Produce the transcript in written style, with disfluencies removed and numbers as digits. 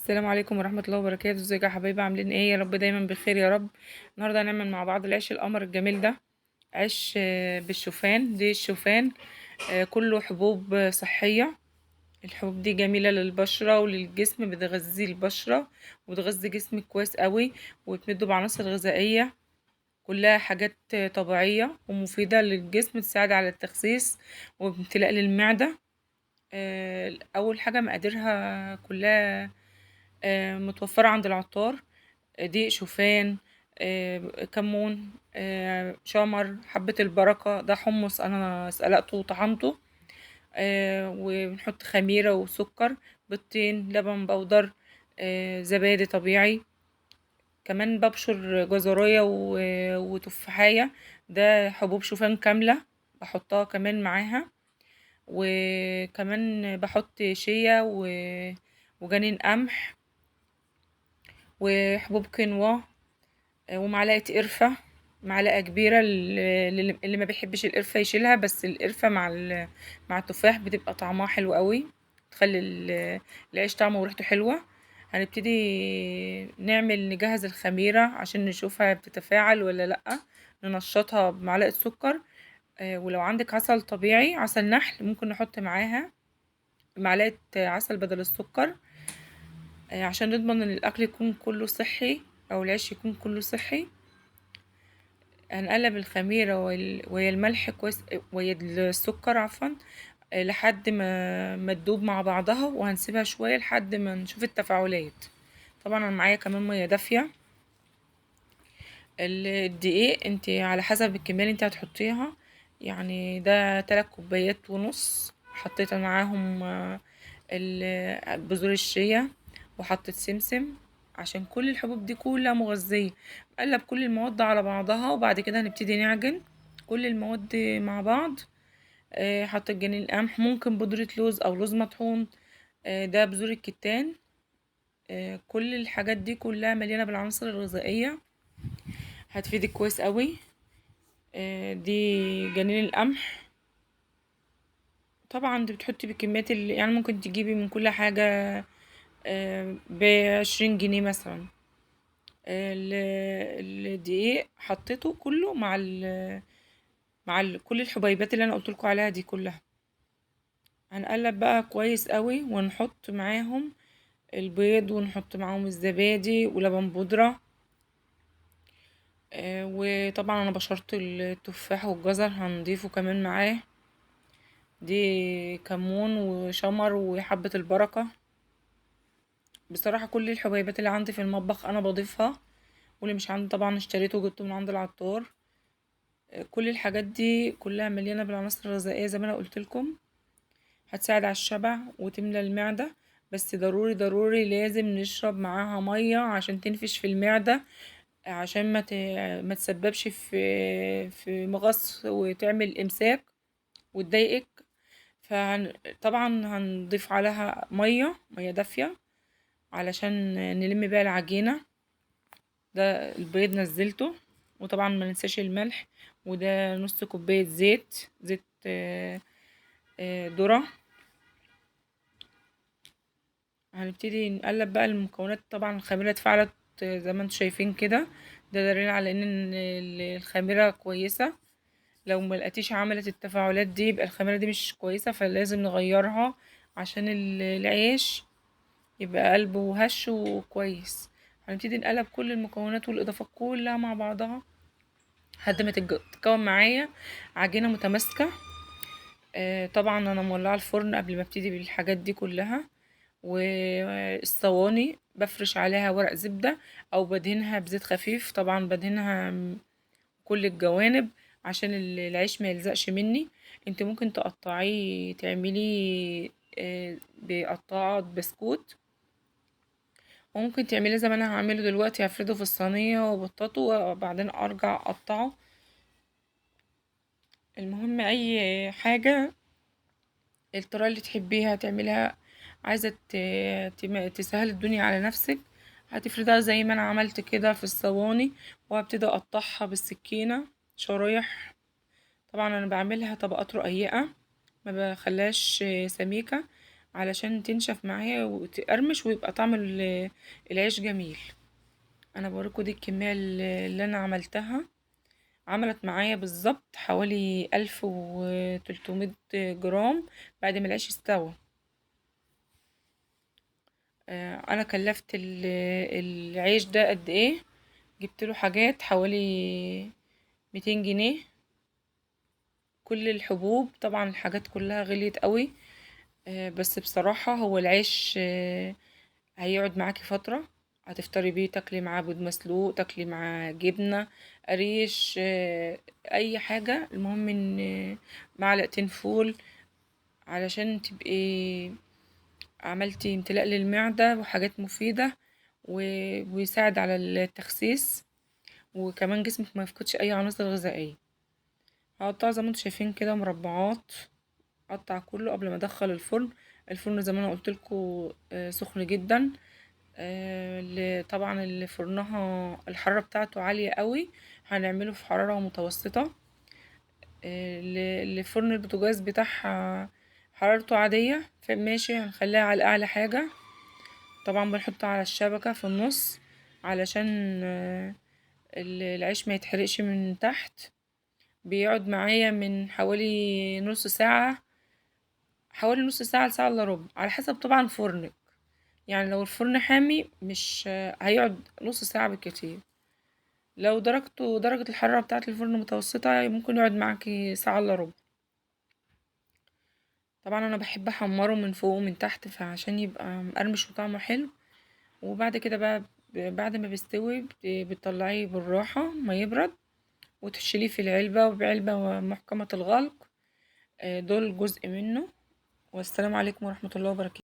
السلام عليكم ورحمة الله وبركاته. ازيكم يا حبايبي؟ عاملين ايه؟ يا رب دايما بخير يا رب. النهارده هنعمل مع بعض العيش القمر الجميل ده. عيش بالشوفان. دي الشوفان كله حبوب صحية. الحبوب دي جميلة للبشرة وللجسم، بتغذي البشرة وبتغذي جسمك كويس قوي، وتمده بعناصر غذائية كلها حاجات طبيعية ومفيدة للجسم، تساعد على التخسيس وامتلاء للمعدة. أول حاجة مقاديرها كلها متوفرة عند العطار. دقيق شوفان، كمون، شمر، حبة البركة، ده حمص أنا سلقته وطحنته. وبنحط خميرة وسكر، بيضتين، لبن بودر، زبادي طبيعي. كمان ببشر جزرية وتفاحية، ده حبوب شوفان كاملة بحطها كمان معاها. وكمان بحط شيا وجنين قمح وحبوب كينوا، ومعلقة قرفة، معلقة كبيرة. اللي ما بيحبش القرفة يشيلها، بس القرفة مع التفاح بتبقى طعمها حلو قوي، تخلي العيش طعمه وريحته حلوة. هنبتدي نجهز الخميرة عشان نشوفها بتتفاعل ولا لأ. ننشطها بمعلقة سكر، ولو عندك عسل طبيعي، عسل نحل، ممكن نحط معاها معلقة عسل بدل السكر، عشان نضمن ان الاكل يكون كله صحي او العيش يكون كله صحي. هنقلب الخميرة وهي الملح كويس، وهي السكر عفوا، لحد ما تدوب مع بعضها، وهنسيبها شوية لحد ما نشوف التفاعلات. طبعا انا معايا كمان مية دافية. الدقيق انت على حسب الكمية اللي انت هتحطيها، يعني ده 3 كوبايات ونص. حطيت معاهم بذور الشيا، وحطيت سمسم، عشان كل الحبوب دي كلها مغذية. نقلب كل المواد على بعضها، وبعد كده هنبتدي نعجن كل المواد مع بعض. حطيت جنين قمح، ممكن بودرة لوز او لوز مطحون، ده بذور الكتان. كل الحاجات دي كلها مليانة بالعناصر الغذائية، هتفيدك كويس قوي. دي جنين القمح. طبعا انت بتحطي بكميات يعني ممكن تجيبي من كل حاجة ب20 جنيه مثلا. الدقيق حطيته كله كل الحبيبات اللي انا قلتلكوا عليها دي كلها. هنقلب بقى كويس قوي، ونحط معاهم البيض، ونحط معاهم الزبادي ولبن بودرة. وطبعا انا بشرت التفاح والجزر هنضيفه كمان معاه. دي كمون وشمر وحبة البركة. بصراحة كل الحبيبات اللي عندي في المطبخ انا بضيفها، واللي مش عندي طبعا اشتريته وجبته من عند العطار. كل الحاجات دي كلها مليانة بالعناصر الغذائية زي ما انا قلتلكم، هتساعد على الشبع وتملى المعدة. بس ضروري ضروري لازم نشرب معاها مية عشان تنفش في المعدة، عشان ما تسببش في مغص وتعمل امساك وتضايقك. طبعا هنضيف عليها مية دافية علشان نلم بيها العجينة. ده البيض نزلته، وطبعا ما ننساش الملح. وده نص كوباية زيت ذرة. هنبتدي نقلب بقى المكونات. طبعا الخميرة اتفعلت زي ما انتم شايفين كده، ده دليل على ان الخميرة كويسة. لو ما لقيتيش عملت التفاعلات دي، يبقى الخميرة دي مش كويسة، فلازم نغيرها عشان العيش يبقى قلبه هش وكويس. هنبتدي نقلب كل المكونات والاضافات كلها مع بعضها لحد ما تتكون معايا عجينة متماسكة. طبعا انا مولعة الفرن قبل ما ابتدي بالحاجات دي كلها. والصواني بفرش عليها ورق زبدة، او بدهنها بزيت خفيف. طبعا بدهنها كل الجوانب عشان العيش ما يلزقش مني. انت ممكن تقطعيه، تعمليه بقطاعة بسكوت، وممكن تعمليه زي ما انا هعمله دلوقتي، هفرده في الصينية وبطاطه وبعدين ارجع اقطعه. المهم اي حاجة الطريقة اللي تحبيها تعمليها، عايزة تسهل الدنيا على نفسك، هتفردها زي ما انا عملت كده في الصواني، وهبتدي اقطعها بالسكينة شرايح. طبعا انا بعملها طبقات رقيقة، ما بخليهاش سميكة، علشان تنشف معايا وتقرمش ويبقى طعم العيش جميل. انا بوريكم دي الكمية اللي انا عملتها، عملت معايا بالظبط حوالي 1300 جرام بعد ما العيش استوى. انا كلفت العيش ده قد ايه؟ جبت له حاجات حوالي 200 جنيه. كل الحبوب طبعا، الحاجات كلها غليت قوي. بس بصراحة هو العيش هيقعد معاكي فترة، هتفطري بيه، تاكلي معاه بيض مسلوق، تاكلي معاه جبنة قريش، اي حاجة. المهم ان معلقتين فول علشان تبقي عملتي امتلاء للمعدة وحاجات مفيدة، ويساعد على التخسيس، وكمان جسمك ما يفقدش اي عناصر غذائية. هقطعه زي ما انتوا شايفين كده مربعات، اقطع كله قبل ما ادخل الفرن. الفرن زي ما انا قلت لكم سخن جدا. طبعا اللي فرنها الحرارة بتاعته عالية قوي، هنعمله في حرارة متوسطة. اللي فرن البوتاجاز بتاعها حرارته عادية، فماشي هنخليها على اعلى حاجة. طبعا بنحطها على الشبكة في النص علشان العيش ما يتحرقش من تحت. بيقعد معايا من حوالي نص ساعة، حوالي نص ساعة لساعة الا ربع، على حسب طبعا فرنك. يعني لو الفرن حامي مش هيقعد نص ساعة بالكتير. لو درجة الحرارة بتاعة الفرن متوسطة ممكن يقعد معاكي ساعة الا ربع. طبعا انا بحب احمره من فوق ومن تحت فعشان يبقى مقرمش وطعمه حلو. وبعد كده بقى بعد ما بيستوي بتطلعيه بالراحة ما يبرد، وتشيليه في العلبة، وبعلبة محكمة الغلق. دول جزء منه. والسلام عليكم ورحمة الله وبركاته.